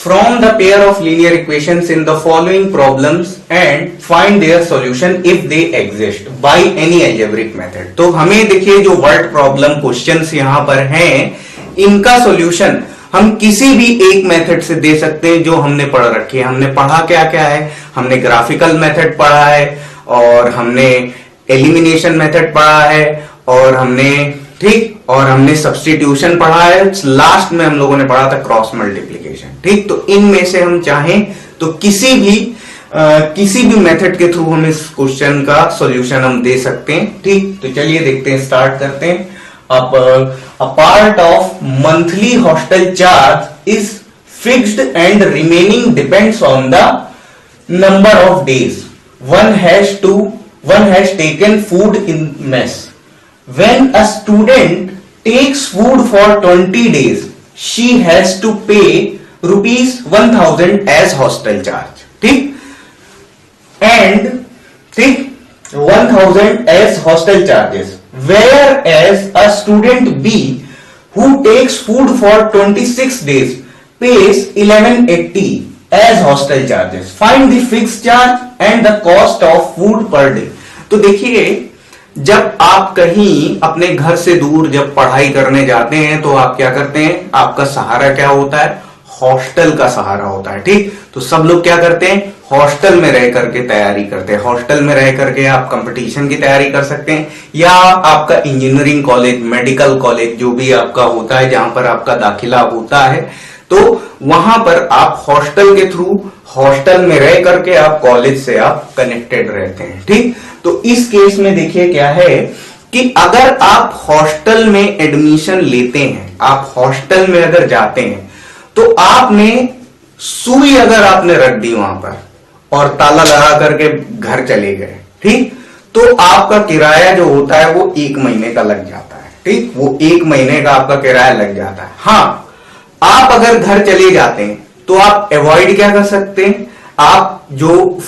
from the pair of linear equations in the following problems and find their solution if they exist by any algebraic method। तो हमें देखिए जो word problem questions यहां पर हैं, इनका सॉल्यूशन हम किसी भी एक मेथड से दे सकते हैं जो हमने पढ़ रखी है। हमने पढ़ा क्या क्या है, हमने ग्राफिकल मेथड पढ़ा है, और हमने एलिमिनेशन मेथड पढ़ा है, और हमने सब्स्टिट्यूशन पढ़ा है, लास्ट में हम लोगों ने पढ़ा था क्रॉस मल्टीप्लिकेशन। ठीक, तो इनमें से हम चाहें तो किसी भी मेथड के थ्रू हम इस क्वेश्चन का सॉल्यूशन हम दे सकते हैं। ठीक, तो चलिए देखते हैं, स्टार्ट करते हैं। अब a part of monthly hostel charge is fixed and remaining depends on the number of days one has taken food in mess। when a student takes food for 20 days she has to pay rupees 1000 as hostel charge। ठीक, and 1000 as hostel charges, whereas a student B who takes food for 26 days pays 1180 as hostel charges। find the fixed charge and the cost of food per day। तो देखिए, जब आप कहीं अपने घर से दूर जब पढ़ाई करने जाते हैं तो आप क्या करते हैं, आपका सहारा क्या होता है, हॉस्टल का सहारा होता है। ठीक, तो सब लोग क्या करते हैं, हॉस्टल में रह करके तैयारी करते हैं। हॉस्टल में रह करके आप कंपटीशन की तैयारी कर सकते हैं, या आपका इंजीनियरिंग कॉलेज, मेडिकल कॉलेज जो भी आपका होता है, जहां पर आपका दाखिला होता है, तो वहां पर आप हॉस्टल के थ्रू, हॉस्टल में रह करके आप कॉलेज से आप कनेक्टेड रहते हैं। ठीक, तो इस केस में देखिए क्या है कि अगर आप हॉस्टल में एडमिशन लेते हैं, आप हॉस्टल में अगर जाते हैं, तो आपने सुई अगर आपने रख दी वहां पर और ताला लगा करके घर चले गए, ठीक, तो आपका किराया जो होता है वो 1 महीने का लग जाता है। ठीक, वो 1 महीने का आपका किराया लग जाता है। हाँ, आप अगर घर चले जाते हैं तो आप अवॉइड क्या कर सकते हैं, आप जो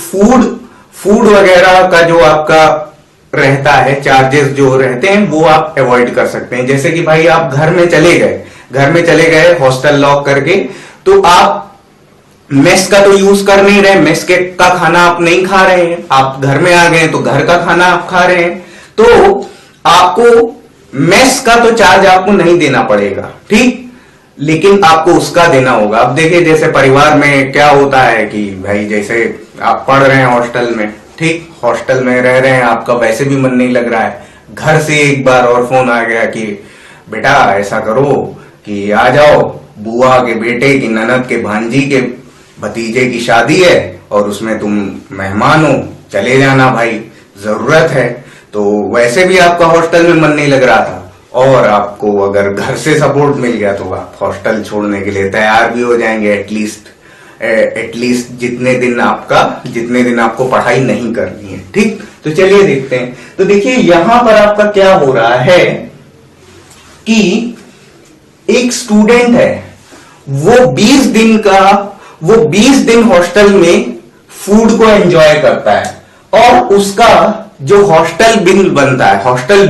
फूड वगैरह का जो आपका रहता है, चार्जेस जो रहते हैं वो आप अवॉइड कर सकते हैं। जैसे कि भाई आप घर में चले गए हॉस्टल लॉक करके, तो आप मेस का तो यूज कर नहीं रहे, मेस के का खाना आप नहीं खा रहे हैं, आप घर में आ गए तो घर का खाना आप खा रहे हैं, तो आपको मेस का तो चार्ज आपको नहीं देना पड़ेगा। ठीक, लेकिन आपको उसका देना होगा। अब देखिए, जैसे परिवार में क्या होता है कि भाई जैसे आप पढ़ रहे हैं हॉस्टल में, ठीक, हॉस्टल में रह रहे हैं, आपका वैसे भी मन नहीं लग रहा है, घर से एक बार और फोन आ गया कि बेटा ऐसा करो कि आ जाओ, बुआ के बेटे की, ननद के भांजी के भतीजे की शादी है और उसमें तुम मेहमान हो, चले जाना भाई, जरूरत है। तो वैसे भी आपका हॉस्टल में मन नहीं लग रहा था, और आपको अगर घर से सपोर्ट मिल गया तो आप हॉस्टल छोड़ने के लिए तैयार भी हो जाएंगे, एटलीस्ट जितने दिन आपको पढ़ाई नहीं करनी है। ठीक, तो चलिए देखते हैं। तो देखिए यहां पर आपका क्या हो रहा है कि एक स्टूडेंट है, वो 20 दिन हॉस्टल में फूड को एंजॉय करता है, और उसका जो हॉस्टल बिल बनता है, हॉस्टल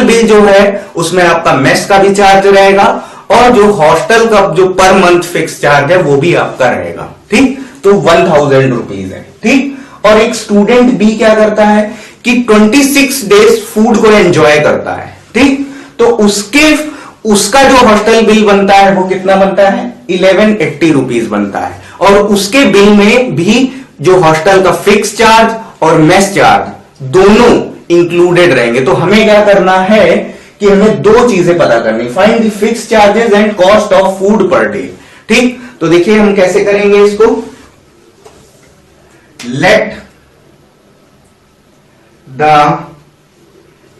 बिल जो है उसमें आपका मेस का भी चार्ज रहेगा, और जो हॉस्टल का जो पर मंथ फिक्स चार्ज है वो भी आपका रहेगा। ठीक, तो 1000 रुपीज है। ठीक, और एक स्टूडेंट भी क्या करता है कि 26 डेज फूड को एंजॉय करता है। ठीक, तो उसका जो हॉस्टल बिल बनता है वो कितना बनता है, 1180 रुपीज बनता है, और उसके बिल में भी जो हॉस्टल का फिक्स चार्ज और मेस चार्ज दोनों इंक्लूडेड रहेंगे। तो हमें क्या करना है कि हमें 2 चीजें पता करनी, find the fix charges and cost of food पर डे। ठीक, तो देखिए हम कैसे करेंगे इसको, let the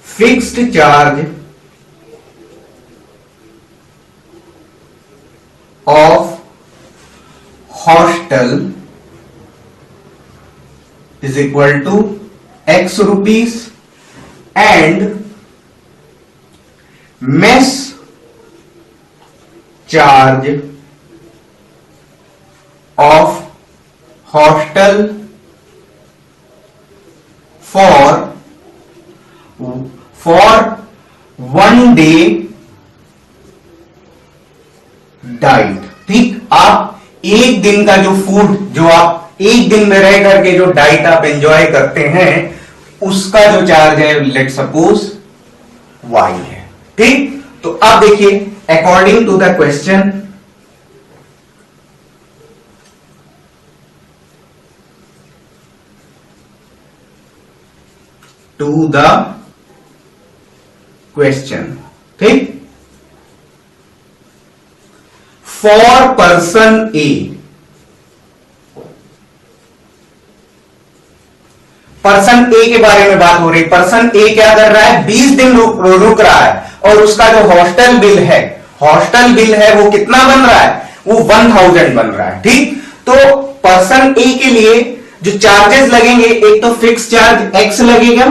fixed charge of hostel is equal to X rupees and mess charge of hostel for 1 day diet. ठीक, आप एक दिन का जो फूड, जो आप एक दिन में रह करके जो डाइट आप एंजॉय करते हैं, उसका जो चार्ज है लेट सपोज y है। ठीक, तो अब देखिए according to the question, to the question, ठीक, for person A, person A के बारे में बात हो रही। पर्सन ए क्या कर रहा है, 20 दिन रुक रहा है और उसका जो हॉस्टल बिल है, हॉस्टल बिल है वो कितना बन रहा है, वो 1000 बन रहा है। ठीक, तो पर्सन ए के लिए जो चार्जेस लगेंगे, एक तो फिक्स चार्ज x लगेगा,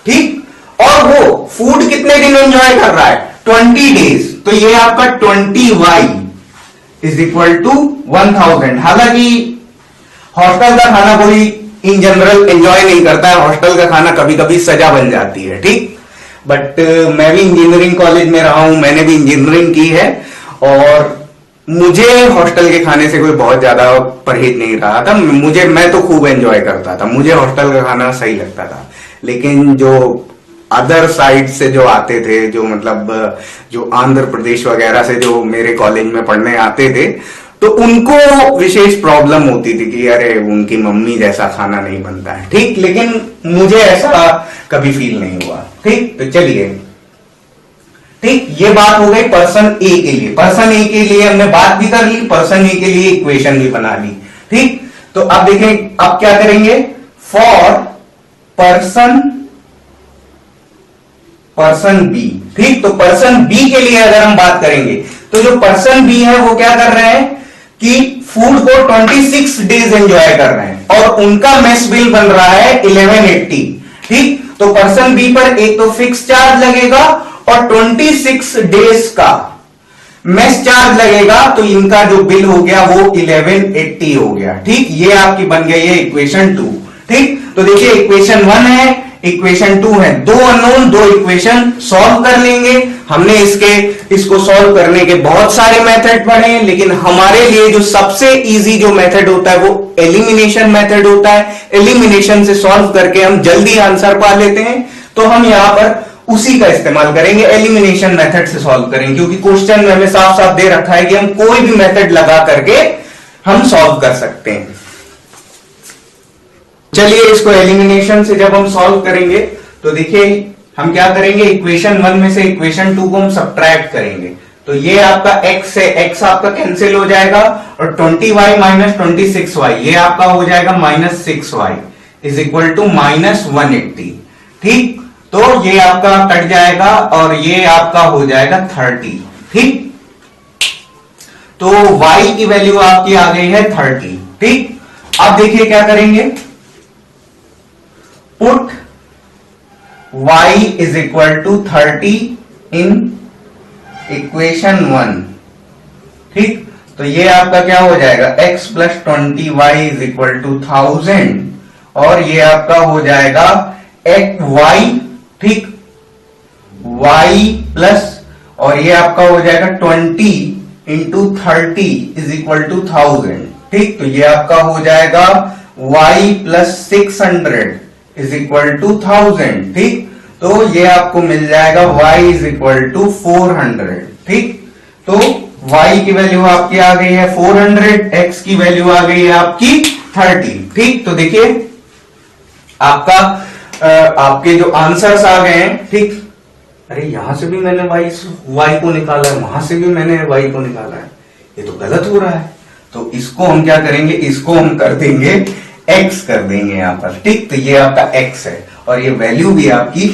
ठीक, और वो फूड कितने दिन एंजॉय कर रहा है, 20 डेज, तो ये आपका 20y इज इक्वल टू 1000। हालांकि हॉस्टल का खाना कोई इन जनरल एंजॉय नहीं करता है, हॉस्टल का खाना कभी कभी सजा बन जाती है। ठीक, बट मैं भी इंजीनियरिंग कॉलेज में रहा हूं, मैंने भी इंजीनियरिंग की है और मुझे हॉस्टल के खाने से कोई बहुत ज्यादा परहेज नहीं रहा था। मैं तो खूब एंजॉय करता था, मुझे हॉस्टल का खाना सही लगता था। लेकिन जो अदर साइड से जो आते थे, जो मतलब जो आंध्र प्रदेश वगैरह से जो मेरे कॉलेज में पढ़ने आते थे, तो उनको विशेष प्रॉब्लम होती थी कि अरे उनकी मम्मी जैसा खाना नहीं बनता है। ठीक, लेकिन मुझे ऐसा कभी फील नहीं हुआ। ठीक, तो चलिए, ठीक, ये बात हो गई पर्सन ए के लिए। पर्सन ए के लिए हमने बात भी कर ली, पर्सन ए के लिए इक्वेशन भी बना ली। ठीक, तो अब देखें अब क्या करेंगे, फॉर पर्सन बी। ठीक, तो पर्सन बी के लिए अगर हम बात करेंगे तो जो पर्सन बी है वो क्या कर रहे हैं कि फूड को 26 डेज एंजॉय कर रहे हैं और उनका मेस बिल बन रहा है 1180। ठीक, तो पर्सन बी पर एक तो फिक्स चार्ज लगेगा और 26 डेज का मेस चार्ज लगेगा, तो इनका जो बिल हो गया वो 1180 हो गया। ठीक, ये आपकी बन गई है इक्वेशन 2। ठीक, तो देखिए इक्वेशन 1 है, इक्वेशन 2 है, दो अननोन, दो इक्वेशन सॉल्व कर लेंगे। हमने इसको सॉल्व करने के बहुत सारे मेथड पढ़े हैं, लेकिन हमारे लिए जो सबसे इजी जो मेथड होता है वो एलिमिनेशन मेथड होता है। एलिमिनेशन से सॉल्व करके हम जल्दी आंसर पा लेते हैं, तो हम यहां पर उसी का इस्तेमाल करेंगे, एलिमिनेशन मेथड से सॉल्व करेंगे, क्योंकि क्वेश्चन में हमें साफ साफ दे रखा है कि हम कोई भी मेथड लगा करके हम सॉल्व कर सकते हैं। चलिए इसको एलिमिनेशन से जब हम सॉल्व करेंगे तो देखिए हम क्या करेंगे, इक्वेशन 1 में से इक्वेशन 2 को हम सब्ट्रैक्ट करेंगे, तो ये आपका x है, x आपका कैंसिल हो जाएगा और 20y माइनस 26y ये आपका हो जाएगा -6y इज इक्वल टू -180। ठीक, तो ये आपका कट जाएगा और ये आपका हो जाएगा 30। ठीक, तो y की वैल्यू आपकी आ गई है 30। ठीक, अब देखिए क्या करेंगे, put y is equal to 30 in equation 1। ठीक, तो ये आपका क्या हो जाएगा, x plus 20y is equal to 1000 और ये आपका हो जाएगा y। ठीक, y प्लस और ये आपका हो जाएगा 20 इंटू 30 इज इक्वल टू 1000। ठीक, तो ये आपका हो जाएगा y plus 600 is equal to 1000। ठीक, तो ये आपको मिल जाएगा y इज इक्वल टू 400। ठीक, तो y की वैल्यू आपकी आ गई है 400, x की वैल्यू आ गई है आपकी 30। ठीक, तो देखिए आपका आपके जो आंसर्स आ गए हैं। ठीक, अरे यहां से भी मैंने y को निकाला है, वहां से भी मैंने y को निकाला है, ये तो गलत हो रहा है। तो इसको हम क्या करेंगे, इसको हम कर देंगे x कर देंगे यहां पर। ठीक, तो ये आपका x है और ये वैल्यू भी आपकी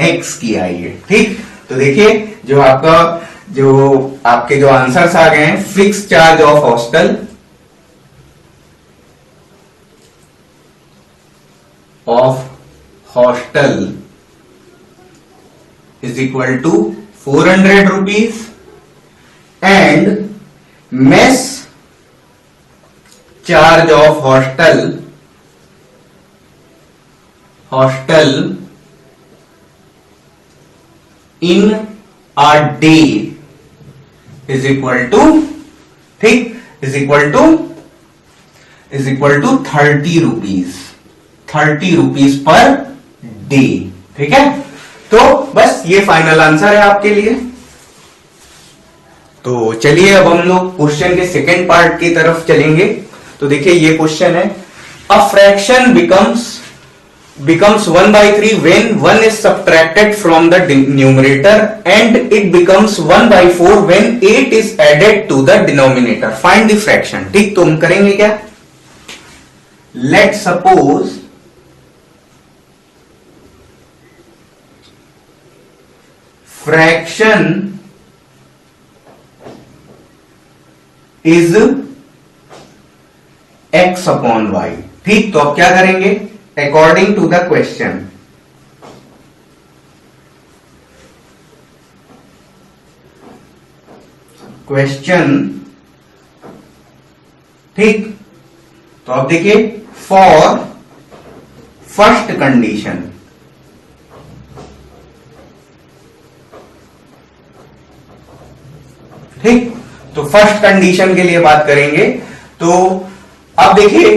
x की आई है। ठीक, तो देखिए जो आपके जो आंसर्स आ गए हैं, fix charge of hostel is equal to 400 rupees and mess charge of hostel in a day is equal to. ठीक, is equal to 30 rupees per day. ठीक है, तो बस ये फाइनल आंसर है आपके लिए। तो चलिए अब हम लोग क्वेश्चन के सेकेंड पार्ट की तरफ चलेंगे। तो देखिए ये क्वेश्चन है, a fraction becomes 1/3 when 1 is subtracted from the numerator and it becomes 1/4 when 8 is added to the denominator. Find the fraction. ठीक, तो हम करेंगे क्या? Let's suppose fraction is x upon y. ठीक, तो अब क्या करेंगे? According to the question, ठीक, तो अब देखिए फॉर फर्स्ट कंडीशन, ठीक, तो फर्स्ट कंडीशन के लिए बात करेंगे। तो अब देखिए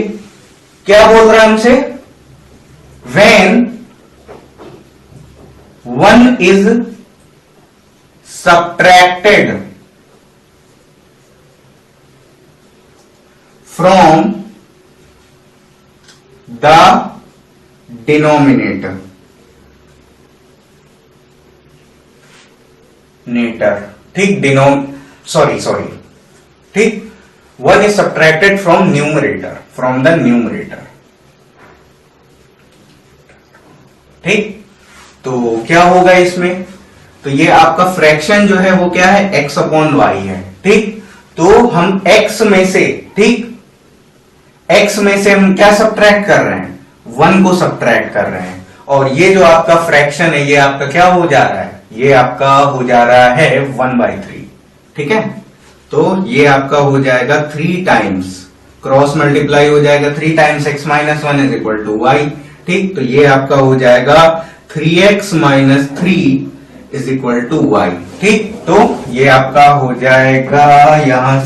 क्या बोल रहा है हमसे, when 1 is subtracted from the denominator, ठीक, ठीक, 1 is subtracted from the numerator, ठीक, तो क्या होगा इसमें? तो ये आपका फ्रैक्शन जो है वो क्या है? x अपॉन वाई है। ठीक, तो हम x में से, ठीक, x में से हम क्या सब्ट्रैक्ट कर रहे हैं? 1 को सब्ट्रैक्ट कर रहे हैं, और ये जो आपका फ्रैक्शन है ये आपका क्या हो जा रहा है? ये आपका हो जा रहा है 1/3। ठीक है, तो ये आपका हो जाएगा 3 टाइम्स, क्रॉस मल्टीप्लाई हो जाएगा 3 times x minus 1 is equal to y. ठीक, तो ये आपका हो जाएगा 3x minus 3 is equal to y. ठीक, तो ये आपका हो जाएगा यहां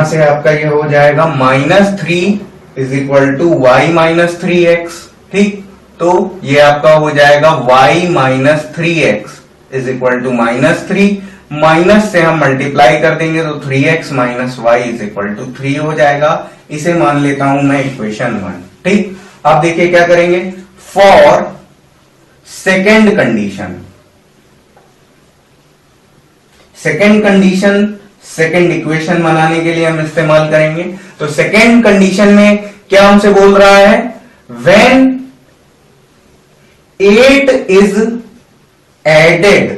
से आपका ये हो जाएगा -3 is equal to y minus 3x। ठीक, तो ये आपका हो जाएगा y minus 3x is equal to -3, minus से हम मल्टीप्लाई कर देंगे तो 3x minus y is equal to 3 हो जाएगा। इसे मान लेता हूं मैं इक्वेशन 1। ठीक, अब देखिए क्या करेंगे, for second condition, second equation बनाने के लिए हम इस्तेमाल करेंगे। तो सेकेंड कंडीशन में क्या हमसे बोल रहा है, when 8 is added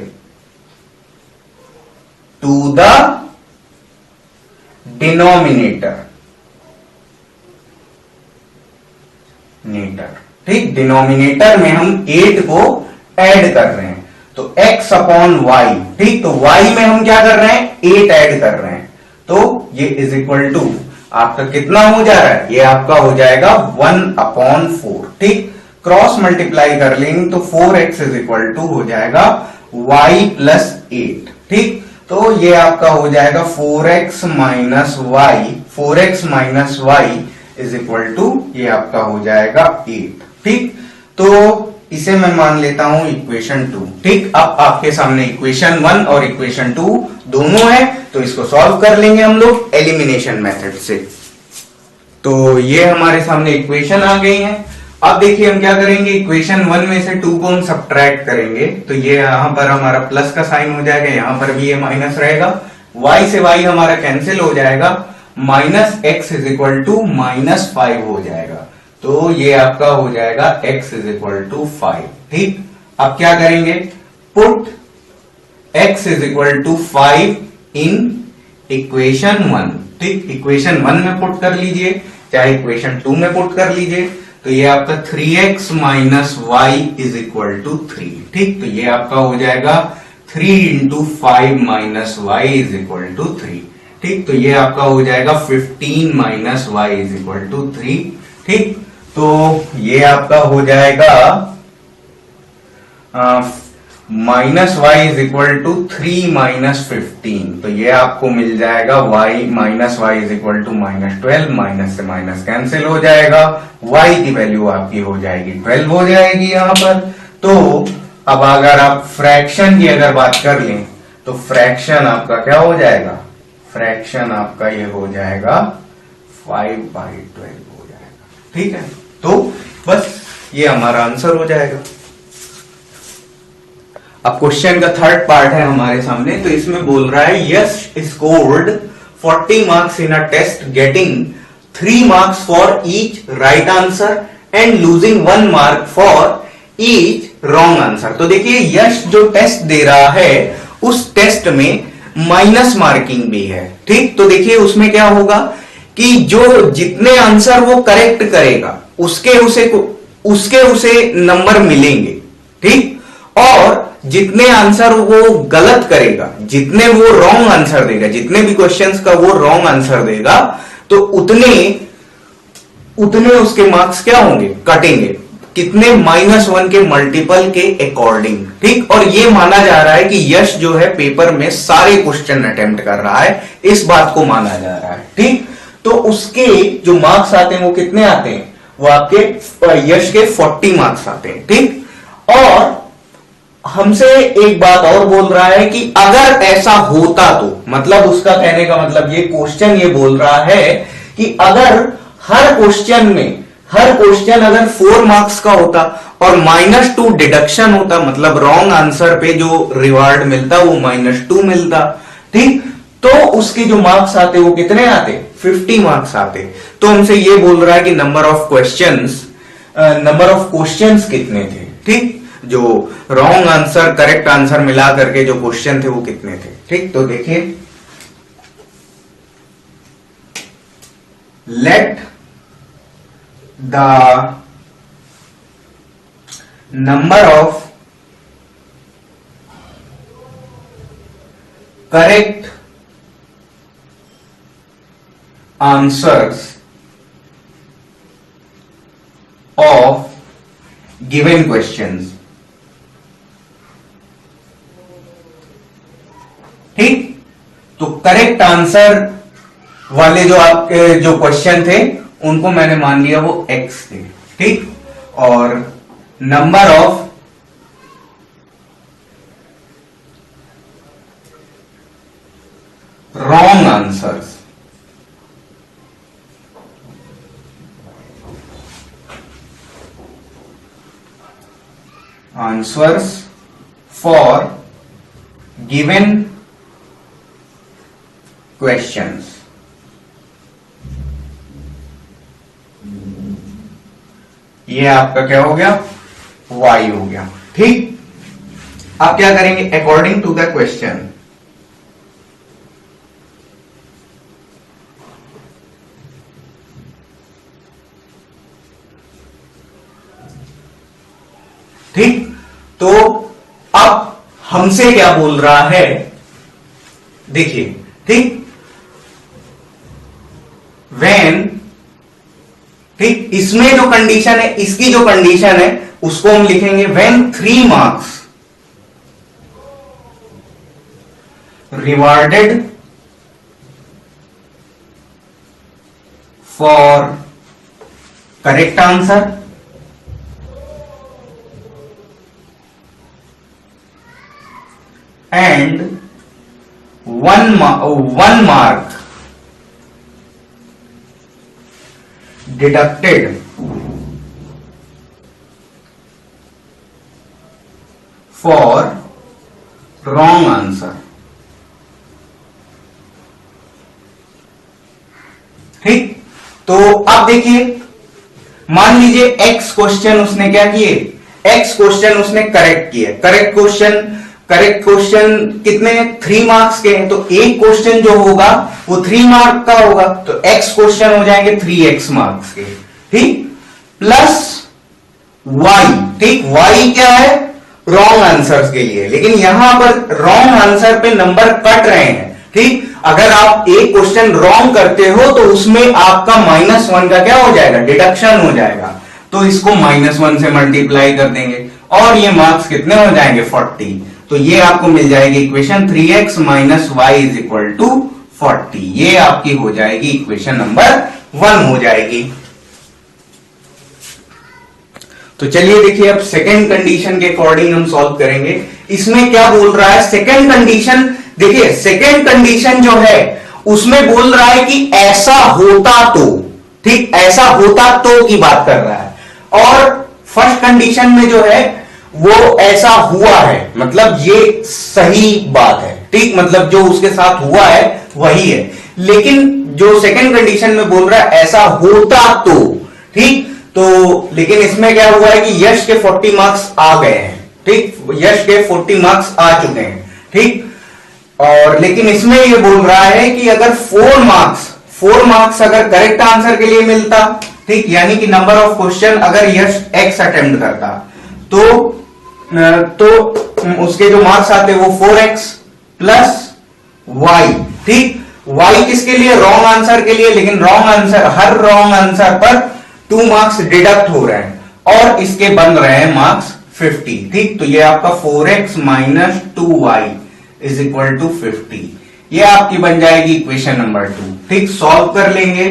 to the denominator, ठीक, डिनोमिनेटर में हम 8 को ऐड कर रहे हैं, तो x अपॉन वाई। ठीक, तो y में हम क्या कर रहे हैं? 8 ऐड कर रहे हैं, तो ये इज इक्वल टू आपका कितना हो जा रहा है? ये आपका हो जाएगा 1/4। ठीक, क्रॉस मल्टीप्लाई कर लेंगे तो 4x इज इक्वल टू हो जाएगा y प्लस 8। ठीक, तो ये आपका हो जाएगा 4x minus y is equal to ये आपका हो जाएगा 8। ठीक, तो इसे मैं मान लेता हूं इक्वेशन 2। ठीक, अब आपके सामने इक्वेशन 1 और इक्वेशन 2 दोनों है, तो इसको सॉल्व कर लेंगे हम लोग एलिमिनेशन मेथड से। तो ये हमारे सामने इक्वेशन आ गई है। अब देखिए हम क्या करेंगे, इक्वेशन 1 में से 2 को हम सब्ट्रैक्ट करेंगे, तो ये यहां पर हमारा प्लस का साइन हो जाएगा, यहां पर भी ये माइनस रहेगा, y से y हमारा कैंसिल हो जाएगा, minus x is equal to -5 हो जाएगा, तो ये आपका हो जाएगा x इज इक्वल टू 5। ठीक, अब क्या करेंगे, put x is equal to 5 in equation 1। ठीक, इक्वेशन 1 में पुट कर लीजिए, चाहे इक्वेशन 2 में पुट कर लीजिए, तो ये आपका 3x minus y is equal to 3। ठीक, तो ये आपका हो जाएगा 3 into 5 minus y is equal to 3। ठीक, तो ये आपका हो जाएगा 15 minus y is equal to 3। ठीक, तो ये आपका हो जाएगा minus y is equal to 3 minus 15, तो ये आपको मिल जाएगा y minus y is equal to -12, minus से माइनस कैंसिल हो जाएगा, y की वैल्यू आपकी हो जाएगी 12 हो जाएगी यहां पर। तो अब अगर आप फ्रैक्शन की अगर बात कर लें तो फ्रैक्शन आपका क्या हो जाएगा, फ्रैक्शन आपका ये हो जाएगा 5/12 हो जाएगा। ठीक है, तो बस ये हमारा आंसर हो जाएगा। अब क्वेश्चन का थर्ड पार्ट है हमारे सामने, तो इसमें बोल रहा है Yash scored 40 marks in a test getting 3 marks for each right answer and losing 1 mark for each wrong answer. तो देखिए यश जो टेस्ट दे रहा है उस टेस्ट में माइनस मार्किंग भी है। ठीक, तो देखिए उसमें क्या होगा कि जो जितने आंसर वो करेक्ट करेगा उसके उसे नंबर मिलेंगे। ठीक, और जितने आंसर वो गलत करेगा, जितने वो रॉन्ग आंसर देगा, जितने भी क्वेश्चंस का वो रॉन्ग आंसर देगा, तो उतने उसके मार्क्स क्या होंगे, कटेंगे। कितने, -1 के मल्टीपल के अकॉर्डिंग। ठीक, और ये माना जा रहा है कि यश जो है पेपर में सारे क्वेश्चन अटेम्प्ट कर रहा है, इस बात को माना जा रहा है। ठीक, तो उसके जो मार्क्स आते हैं वो कितने आते हैं, वो आपके यश के 40 मार्क्स आते हैं। ठीक, और हमसे एक बात और बोल रहा है कि अगर ऐसा होता तो, मतलब उसका कहने का मतलब ये क्वेश्चन ये बोल रहा है कि अगर हर क्वेश्चन अगर 4 मार्क्स का होता और -2 डिडक्शन होता, मतलब रॉन्ग आंसर पे जो रिवार्ड मिलता वो -2 मिलता। ठीक, तो उसके जो मार्क्स आते वो कितने आते, 50 मार्क्स आते। तो हमसे ये बोल रहा है कि नंबर ऑफ क्वेश्चंस कितने थे। ठीक, जो रॉन्ग आंसर करेक्ट आंसर मिला करके जो क्वेश्चन थे वो कितने थे। ठीक, तो देखिए let the number of correct answers of given questions. ठीक, तो करेक्ट आंसर वाले जो आपके जो क्वेश्चन थे उनको मैंने मान लिया वो x थे। ठीक, और number of wrong answers for given questions. ये आपका क्या हो गया, y हो गया। ठीक, आप क्या करेंगे, अकॉर्डिंग टू द क्वेश्चन ठीक, तो अब हमसे क्या बोल रहा है देखिए। ठीक, व्हेन, ठीक, इसमें जो कंडीशन है, इसकी जो कंडीशन है उसको हम लिखेंगे when 3 marks rewarded for correct answer and one mark deducted for wrong answer। ठीक, तो अब देखिए मान लीजिए x क्वेश्चन उसने क्या किए, x क्वेश्चन उसने करेक्ट किए। करेक्ट क्वेश्चन कितने, 3 मार्क्स के हैं, तो एक क्वेश्चन जो होगा वो 3 मार्क का होगा, तो x क्वेश्चन हो जाएंगे 3x मार्क्स के। ठीक, प्लस y। ठीक, y क्या है, रॉन्ग आंसर्स के लिए, लेकिन यहां पर रॉन्ग आंसर पे नंबर कट रहे हैं। ठीक, अगर आप एक क्वेश्चन रॉन्ग करते हो तो उसमें आपका -1 का क्या हो जाएगा, डिडक्शन हो जाएगा, तो इसको -1 से मल्टीप्लाई कर देंगे और ये मार्क्स कितने हो जाएंगे 40। तो ये आपको मिल जाएगी equation 3x minus y is equal to 40। ये आपकी हो जाएगी इक्वेशन नंबर 1 हो जाएगी। तो चलिए देखिए अब सेकेंड कंडीशन के अकॉर्डिंग हम सॉल्व करेंगे। इसमें क्या बोल रहा है सेकेंड कंडीशन, देखिए सेकेंड कंडीशन जो है उसमें बोल रहा है कि ऐसा होता तो, ठीक, ऐसा होता तो की बात कर रहा है, और फर्स्ट कंडीशन में जो है वो ऐसा हुआ है, मतलब ये सही बात है, ठीक, मतलब जो उसके साथ हुआ है वही है। लेकिन जो सेकंड कंडीशन में बोल रहा है ऐसा होता तो, ठीक, तो लेकिन इसमें क्या हुआ है कि यश के 40 मार्क्स आ गए हैं, ठीक, यश के 40 मार्क्स आ चुके हैं, ठीक, और लेकिन इसमें ये बोल रहा है कि अगर 4 मार्क्स अगर करेक्ट आंसर के लिए मिलता, ठीक, यानी कि नंबर ऑफ क्वेश्चन अगर यश x अटेम्प्ट करता तो उसके जो मार्क्स आते वो 4x प्लस y, ठीक, y किसके लिए, रॉन्ग आंसर के लिए, लेकिन रॉन्ग आंसर, हर रॉन्ग आंसर पर 2 मार्क्स डिडक्ट हो रहे हैं और इसके बन रहे हैं मार्क्स 50, ठीक, तो ये आपका 4x minus 2y is equal to 50, ये आपकी बन जाएगी इक्वेशन नंबर 2, ठीक। सॉल्व कर लेंगे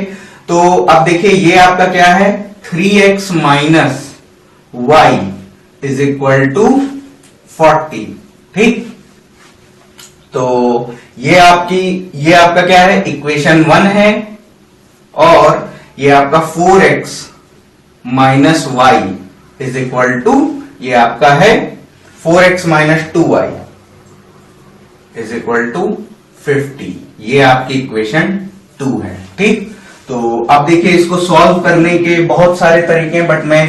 तो अब देखिए ये आपका क्या है 3x minus y is equal to 40, ठीक, तो ये आपका क्या है इक्वेशन 1 है, और ये आपका 4x minus y is equal to ये आपका है 4x minus 2y is equal to 50, ये आपकी इक्वेशन 2 है, ठीक। तो अब देखिए इसको सॉल्व करने के बहुत सारे तरीके हैं, बट मैं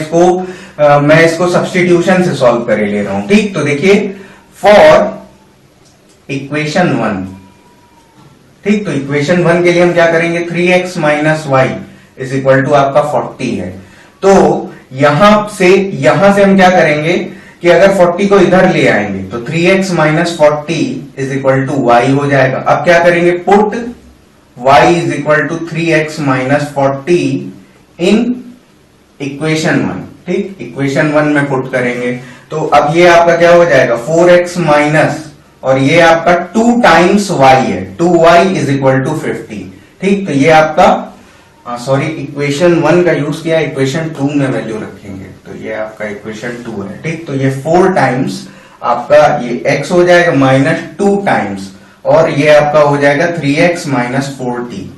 इसको सब्स्टिट्यूशन से सॉल्व कर ले रहा हूं, ठीक। तो देखिए फॉर इक्वेशन 1, ठीक, तो इक्वेशन 1 के लिए हम क्या करेंगे 3x minus y is equal to आपका 40 है, तो यहां से हम क्या करेंगे कि अगर 40 को इधर ले आएंगे तो 3x minus 40 is equal to y हो जाएगा। अब क्या करेंगे put y is equal to 3x minus 40 in equation 1, ठीक, इक्वेशन 1 में पुट करेंगे तो अब ये आपका क्या हो जाएगा 4x माइनस, और ये आपका 2 टाइम्स y है, 2y इज इक्वल टू 50, ठीक, तो ये आपका सॉरी इक्वेशन 1 का यूज किया, इक्वेशन 2 में वैल्यू रखेंगे, तो ये आपका इक्वेशन 2 है, ठीक, तो ये 4 टाइम्स आपका ये x हो जाएगा माइनस 2 टाइम्स, और ये आपका हो जाएगा 3x minus 40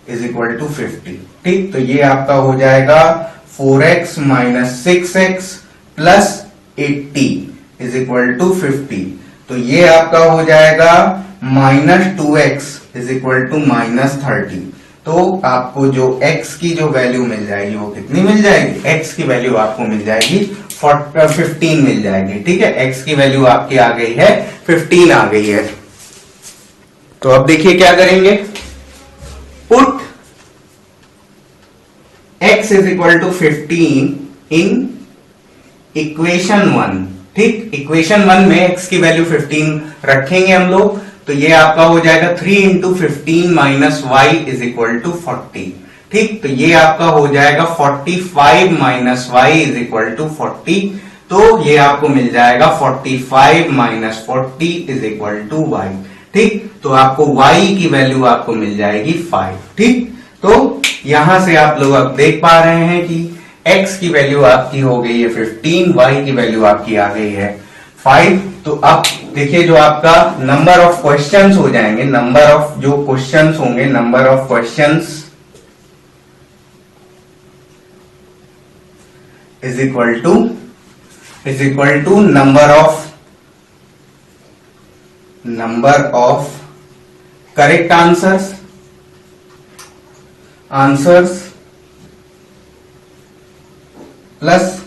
is equal to 50, ठीक, तो ये आपका हो जाएगा 4x minus 6x plus 80 is equal to 50, तो ये आपका हो जाएगा minus 2x is equal to minus 30, तो आपको जो x की जो वैल्यू मिल जाएगी वो कितनी मिल जाएगी, x की वैल्यू आपको मिल जाएगी 15 मिल जाएगी, ठीक है, x की वैल्यू आपकी आ गई है 15 आ गई है। तो अब देखिए क्या करेंगे put x is equal to 15 in equation 1, ठीक, इक्वेशन 1 में x की वैल्यू 15 रखेंगे हम लोग, तो ये आपका हो जाएगा 3 into 15 minus y is equal to 40, ठीक, तो ये आपका हो जाएगा 45 minus y is equal to 40, तो ये आपको मिल जाएगा 45 minus 40 is equal to y, ठीक, तो आपको y की वैल्यू आपको मिल जाएगी 5, ठीक, तो यहां से आप लोग अब देख पा रहे हैं कि x की वैल्यू आपकी हो गई है 15, y की वैल्यू आपकी आ गई है 5। तो अब देखिए जो आपका नंबर ऑफ क्वेश्चंस हो जाएंगे, नंबर ऑफ जो क्वेश्चंस होंगे, number of questions is equal to number of correct answers plus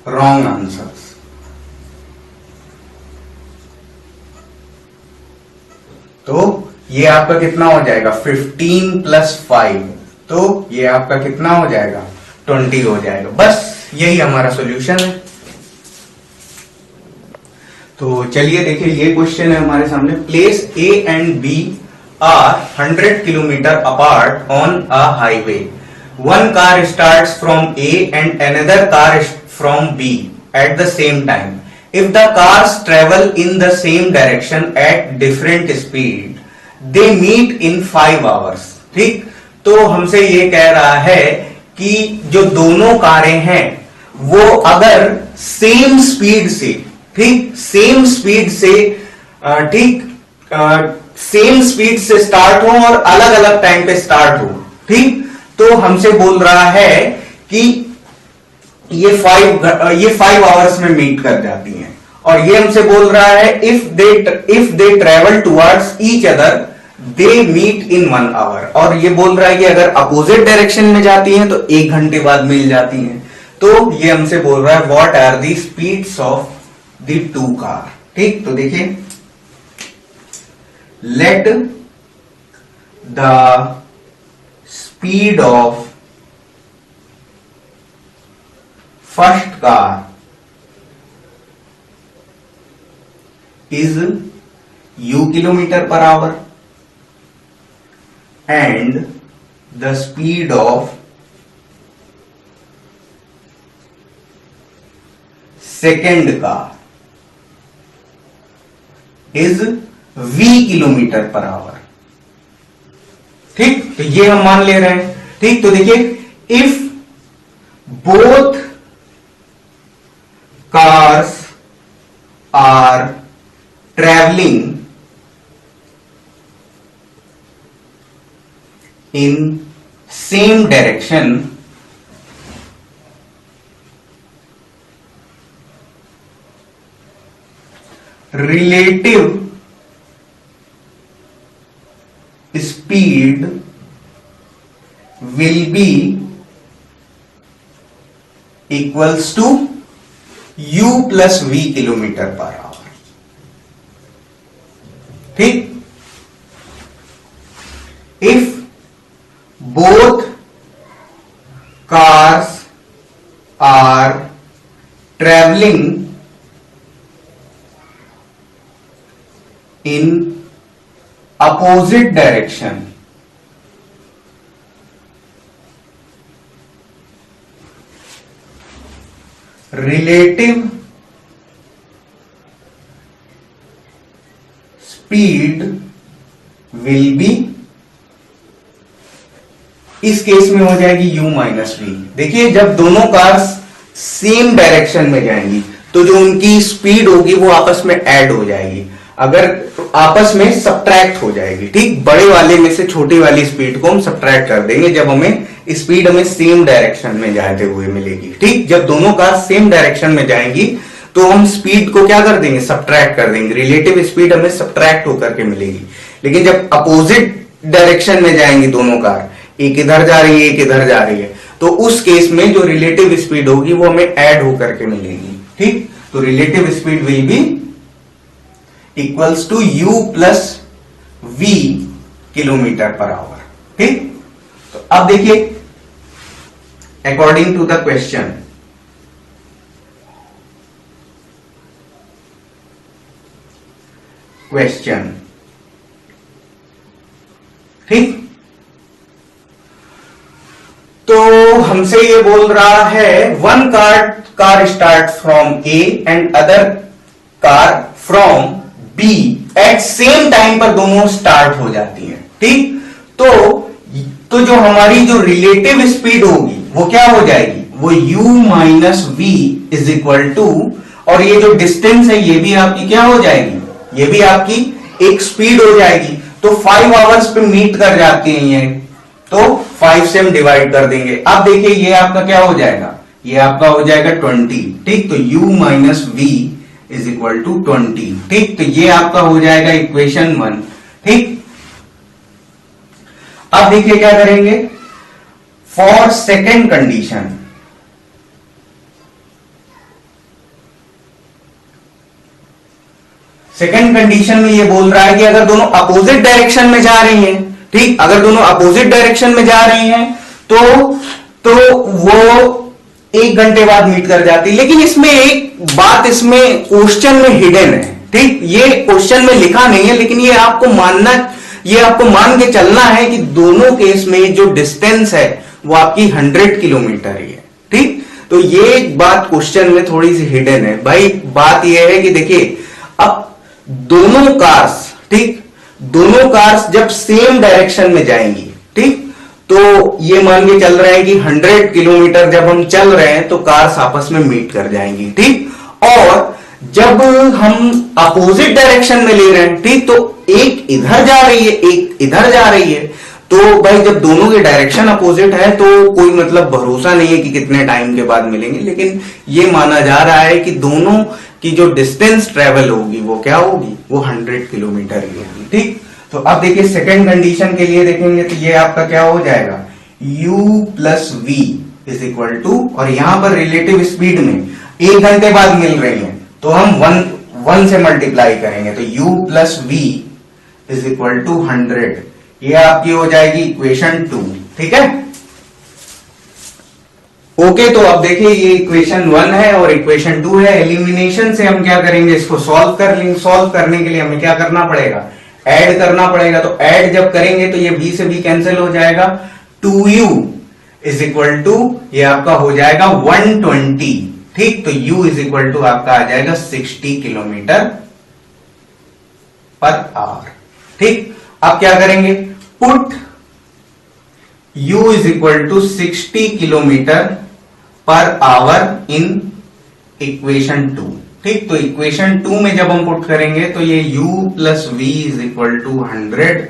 wrong answers. तो ये आपका कितना हो जाएगा 15 प्लस 5, तो ये आपका कितना हो जाएगा 20 हो जाएगा। बस यही हमारा सॉल्यूशन है। तो चलिए देखिए ये क्वेश्चन है हमारे सामने। Place A and B are 100 kilometre apart on a highway. One car starts from A and another car from B at the same time. If the cars travel in the same direction at different speed, they meet in 5 hours. ठीक, तो हमसे ये कह रहा है कि जो दोनों कारें हैं वो अगर सेम स्पीड से, ठीक, सेम स्पीड से, ठीक, सेम स्पीड से स्टार्ट हो और अलग अलग टाइम पे स्टार्ट हो, ठीक, तो हमसे बोल रहा है कि ये 5 आवर्स में मीट कर जाती हैं। और ये हमसे बोल रहा है if they travel towards each other they meet in 1 hour. और ये बोल रहा है कि अगर अपोजिट डायरेक्शन में जाती हैं तो 1 घंटे बाद मिल जाती हैं। तो ये हमसे बोल रहा है what are the speeds of the two car. ठीक, तो देखिए, let the speed of first car is u kilometer per hour and the speed of second car is v kilometre per hour. ठीक, तो ये हम मान ले रहे हैं। ठीक, तो देखिए, if both cars are traveling in same direction, relative speed will be equals to u plus v kilometre per hour. ठीक, if both cars are travelling in opposite direction, relative speed will be, इस case में हो जाएगी u minus we. देखिए, जब दोनों cars same direction में जाएंगी तो जो उनकी स्पीड होगी वो आपस में ऐड हो जाएगी, अगर आपस में सब्ट्रैक्ट हो जाएगी। ठीक, बड़े वाले में से छोटी वाली स्पीड को हम सब्ट्रैक्ट कर देंगे जब हमें स्पीड हमें सेम डायरेक्शन में जाते हुए मिलेगी। ठीक, जब दोनों कार्स सेम डायरेक्शन में जाएंगी तो हम स्पीड को क्या कर देंगे, सब्ट्रैक्ट कर देंगे, रिलेटिव स्पीड हमें सब्ट्रैक्ट होकर के मिलेगी। लेकिन जब अपोजिट डायरेक्शन में जाएंगी दोनों कार, एक इधर जा रही है एक इधर जा रही है, तो उस केस में जो रिलेटिव स्पीड होगी वो हमें ऐड होकर के मिलेगी। ठीक, तो relative speed will be equals to u plus v kilometre per hour. ठीक, तो अब देखिए, अकॉर्डिंग टू द क्वेश्चन, ठीक, तो हमसे ये बोल रहा है one car start from A and other car from B at same time पर दोनों स्टार्ट हो जाती हैं। ठीक, तो जो हमारी जो रिलेटिव स्पीड होगी वो क्या हो जाएगी, वो u minus we is equal to, और ये जो डिस्टेंस है ये भी आपकी क्या हो जाएगी, ये भी आपकी एक स्पीड हो जाएगी। तो 5 आवर्स पे मीट कर जाती हैं ये, तो 5 से हम डिवाइड कर देंगे। अब देखिए, ये आपका क्या हो जाएगा, ये आपका हो जाएगा 20। ठीक, तो u minus we is equal to 20। ठीक, तो ये आपका हो जाएगा इक्वेशन 1। ठीक, अब देखिए क्या करेंगे, for second condition, second condition में ये बोल रहा है कि अगर दोनों अपोजिट डायरेक्शन में जा रही हैं, ठीक, अगर दोनों अपोजिट डायरेक्शन में जा रही हैं तो वो 1 घंटे बाद मीट कर जाती। लेकिन इसमें एक बात इसमें क्वेश्चन में हिडन है। ठीक, ये क्वेश्चन में लिखा नहीं है, लेकिन ये आपको मान के चलना है कि दोनों केस में जो डिस्टेंस है वो आपकी 100 किलोमीटर ही है। ठीक, तो ये बात क्वेश्चन में थोड़ी सी हिडन है भाई। बात ये है कि देखिए अब दोनों कार्स, ठीक, दोनों कार्स जब सेम डायरेक्शन में जाएंगी, ठीक, तो ये मान के चल रहा है कि 100 किलोमीटर जब हम चल रहे हैं तो कार्स आपस में मीट कर जाएंगी, ठीक। और जब हम अपोजिट डायरेक्शन में ले रहे हैं, ठीक, तो एक इधर जा रही है एक इधर जा रही है, तो भाई जब दोनों की डायरेक्शन अपोजिट है तो कोई मतलब भरोसा नहीं है कि कितने टाइम के बाद मिलेंगे, लेकिन ये माना जा रहा है कि दोनों की जो डिस्टेंस ट्रेवल होगी वो क्या होगी, वो 100 किलोमीटर ही होगी, ठीक। तो अब देखिए सेकेंड कंडीशन के लिए देखेंगे तो ये आपका क्या हो जाएगा, u plus v is equal to, और यहां पर रिलेटिव स्पीड में 1 घंटे बाद मिल रही है तो हम 1 से मल्टीप्लाई करेंगे, तो u plus v is equal to 100, ये आपकी हो जाएगी इक्वेशन 2, ठीक है। ओके, तो अब देखिए ये इक्वेशन 1 है और इक्वेशन 2 है। एलिमिनेशन से हम क्या करेंगे, इसको सॉल्व कर लेंगे। सॉल्व करने के लिए हमें क्या करना पड़ेगा, ऐड करना पड़ेगा। तो ऐड जब करेंगे तो ये b से b कैंसिल हो जाएगा, 2u इज इक्वल टू, ये आपका हो जाएगा 120, ठीक। तो u इज इक्वल टू आपका आ जाएगा 60 किलोमीटर पर आवर, ठीक। अब क्या करेंगे, put u is equal to 60 kilometre per hour in equation 2, ठीक। तो इक्वेशन 2 में जब हम पुट करेंगे तो ये u plus v is equal to 100,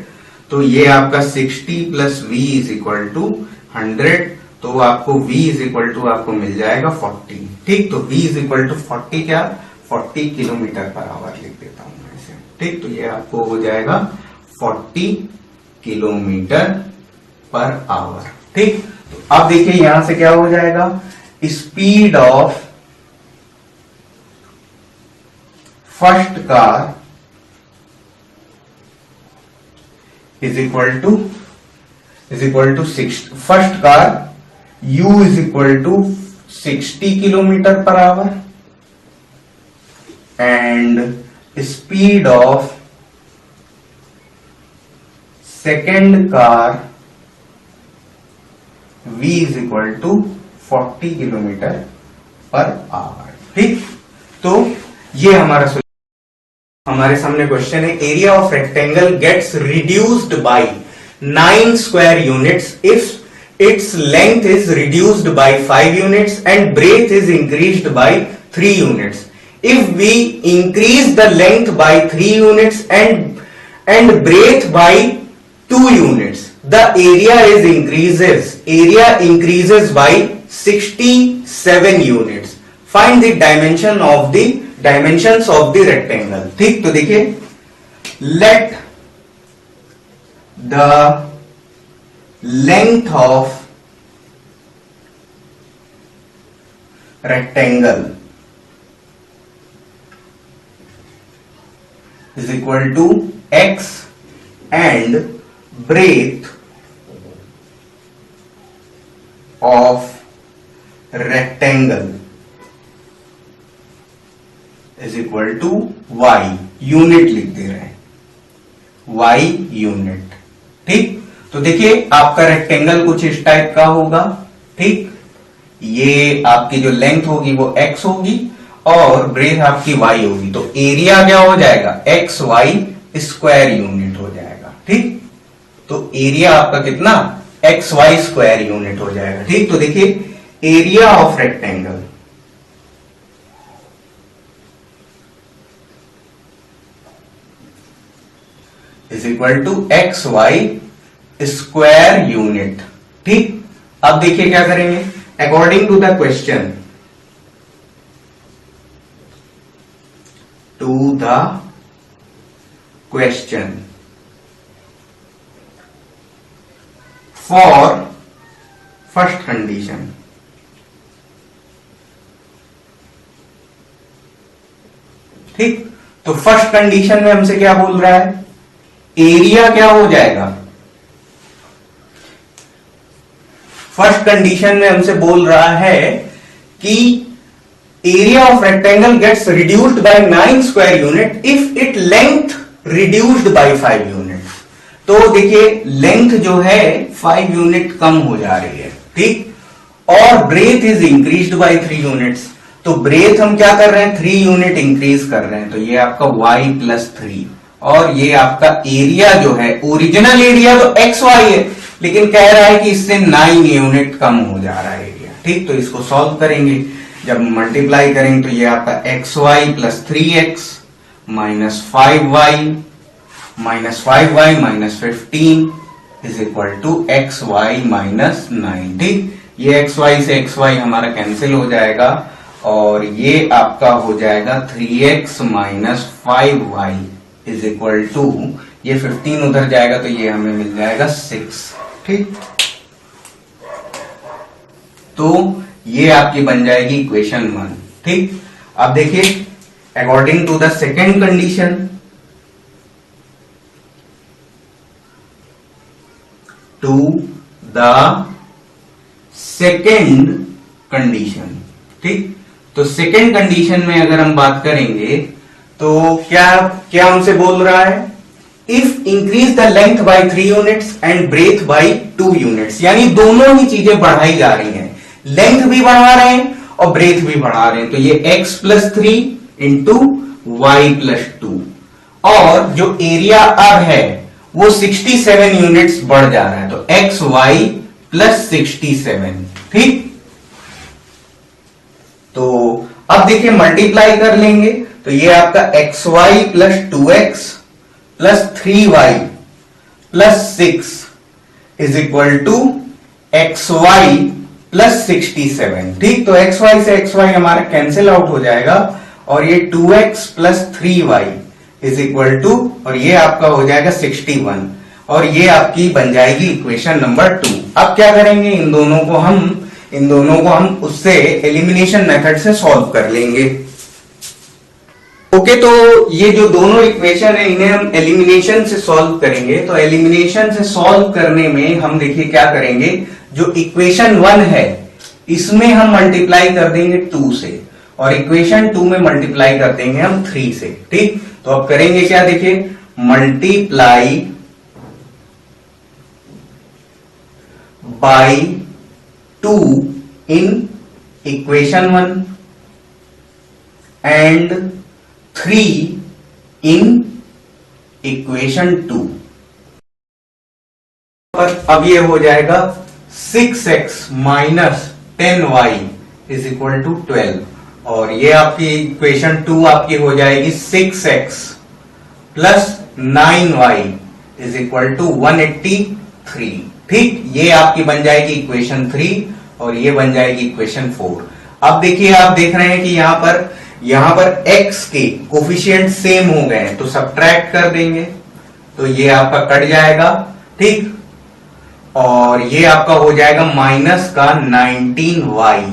तो ये आपका 60 plus v is equal to 100, तो आपको v इज इक्वल टू आपको मिल जाएगा 40, ठीक। तो v इज इक्वल टू 40 क्या, 40 किलोमीटर पर आवर लिख देता हूं मैं इसे, ठीक। तो ये आपको हो जाएगा 40 किलोमीटर पर आवर, ठीक। तो अब देखिए यहां से क्या हो जाएगा, speed of first car is equal to 6, first car u is equal to 60 kilometre per hour and speed of second car v is equal to 40 kilometre per hour, ठीक। तो ये हमारे सामने क्वेश्चन है, area of rectangle gets reduced by 9 square units if its length is reduced by 5 units and breadth is increased by 3 units. If we increase the length by 3 units and breadth by 2 units, the area increases by 67 units. Find the dimensions of the rectangle, ठीक। तो देखिए, let the length of rectangle is equal to x and breadth of rectangle is equal to y, unit लिख दे रहे हैं, y unit, ठीक। तो देखिए आपका रेक्टेंगल कुछ इस टाइप का होगा, ठीक। ये आपकी जो लेंथ होगी वो x होगी और ब्रेथ आपकी y होगी, तो एरिया क्या हो जाएगा, एक्स वाई स्क्वायर यूनिट हो जाएगा, ठीक। तो एरिया आपका कितना, एक्स वाई स्क्वायर यूनिट हो जाएगा, ठीक। तो देखिए area of rectangle is equal to x y square unit, ठीक। अब देखिए क्या करेंगे, according to the question, for first condition, ठीक। तो फर्स्ट कंडीशन में हमसे क्या बोल रहा है, एरिया क्या हो जाएगा, फर्स्ट कंडीशन में हमसे बोल रहा है कि area of rectangle gets reduced by 9 square unit if it length reduced by 5 unit. तो देखिए लेंथ जो है 5 यूनिट कम हो जा रही है, ठीक। और breadth is increased by 3 units, तो ब्रेथ हम क्या कर रहे हैं, 3 यूनिट इंक्रीज कर रहे हैं, तो ये आपका y+3, और ये आपका एरिया जो है, ओरिजिनल एरिया तो xy है, लेकिन कह रहा है कि इससे 9 यूनिट कम हो जा रहा है एरिया। ठीक, तो इसको सॉल्व करेंगे, जब मल्टीप्लाई करेंगे तो ये आपका xy + 3x minus 5y minus 15 is equal to xy -9। ठीक, ये xy से xy हमारा कैंसिल हो जाएगा, और ये आपका हो जाएगा 3x - 5y is equal to, ये 15 उधर जाएगा तो ये हमें मिल जाएगा 6। ठीक, तो ये आपकी बन जाएगी इक्वेशन 1। ठीक, अब देखिए according to the second condition, to the second condition. ठीक, तो सेकेंड कंडीशन में अगर हम बात करेंगे तो क्या हमसे बोल रहा है, if increase the length by 3 units and breadth by 2 units, यानी दोनों ही चीजें बढ़ाई जा रही हैं, लेंथ भी बढ़ा रहे हैं और ब्रेथ भी बढ़ा रहे हैं, तो ये x+3 इंटू y+2, और जो एरिया अब है वो 67 यूनिट्स बढ़ जा रहा है, तो xy + 67। ठीक, तो अब देखिए मल्टीप्लाई कर लेंगे तो ये आपका xy + 2x + 3y + 6 is equal to xy + 67। ठीक, तो xy से xy हमारा कैंसिल आउट हो जाएगा, और ये 2x + 3y is equal to, और ये आपका हो जाएगा 61, और ये आपकी बन जाएगी इक्वेशन नंबर 2। अब क्या करेंगे, इन दोनों को हम उससे एलिमिनेशन मेथड से सॉल्व कर लेंगे। ओके, तो ये जो दोनों इक्वेशन है इन्हें हम एलिमिनेशन से सॉल्व करेंगे। तो एलिमिनेशन से सॉल्व करने में हम देखिए क्या करेंगे, जो इक्वेशन 1 है इसमें हम मल्टीप्लाई कर देंगे 2 से, और इक्वेशन 2 में मल्टीप्लाई कर देंगे हम 3 से। ठीक, तो अब करेंगे क्या, देखिए multiply by 2 in equation 1 and 3 in equation 2, पर अब ये हो जाएगा 6x - 10y is equal to 12, और ये आपकी इक्वेशन 2 आपकी हो जाएगी 6x + 9y is equal to 183। ठीक, ये आपकी बन जाएगी इक्वेशन 3, और ये बन जाएगी इक्वेशन 4। अब देखिए, आप देख रहे हैं कि यहां पर x के कोफिशिएंट सेम हो गए हैं, तो सब्ट्रैक्ट कर देंगे तो ये आपका कट जाएगा। ठीक, और ये आपका हो जाएगा -19y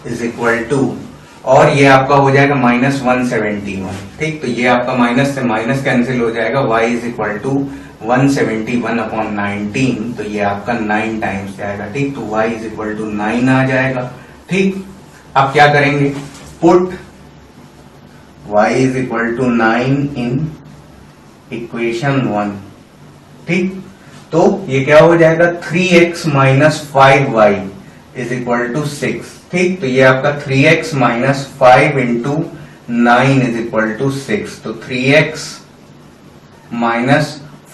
इज इक्वल टू, और ये आपका हो जाएगा -171। ठीक, तो ये आपका माइनस से माइनस कैंसिल हो जाएगा, y इज इक्वल टू 171/19, तो ये आपका 9 टाइम्स जाएगा। ठीक, तो y इज इक्वल टू 9 आ जाएगा। ठीक, अब क्या करेंगे, put y is equal to 9 in equation 1। ठीक, तो ये क्या हो जाएगा, 3x - 5y is equal to 6। ठीक, तो ये आपका 3x - 5 into 9 is equal to 6, तो 3x -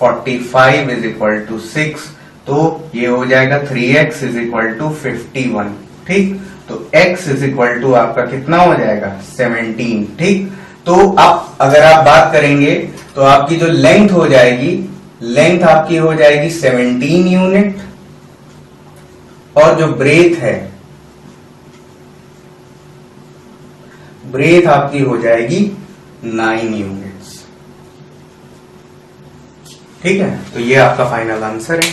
45 इज इक्वल टू 6, तो ये हो जाएगा 3x इज इक्वल टू 51। ठीक, तो x इज इक्वल टू आपका कितना हो जाएगा, 17। ठीक, तो अब अगर आप बात करेंगे तो आपकी जो लेंथ हो जाएगी, लेंथ आपकी हो जाएगी 17 यूनिट, और जो ब्रेथ है, ब्रेथ आपकी हो जाएगी 9 यूनिट्स। ठीक है, तो ये आपका फाइनल आंसर है।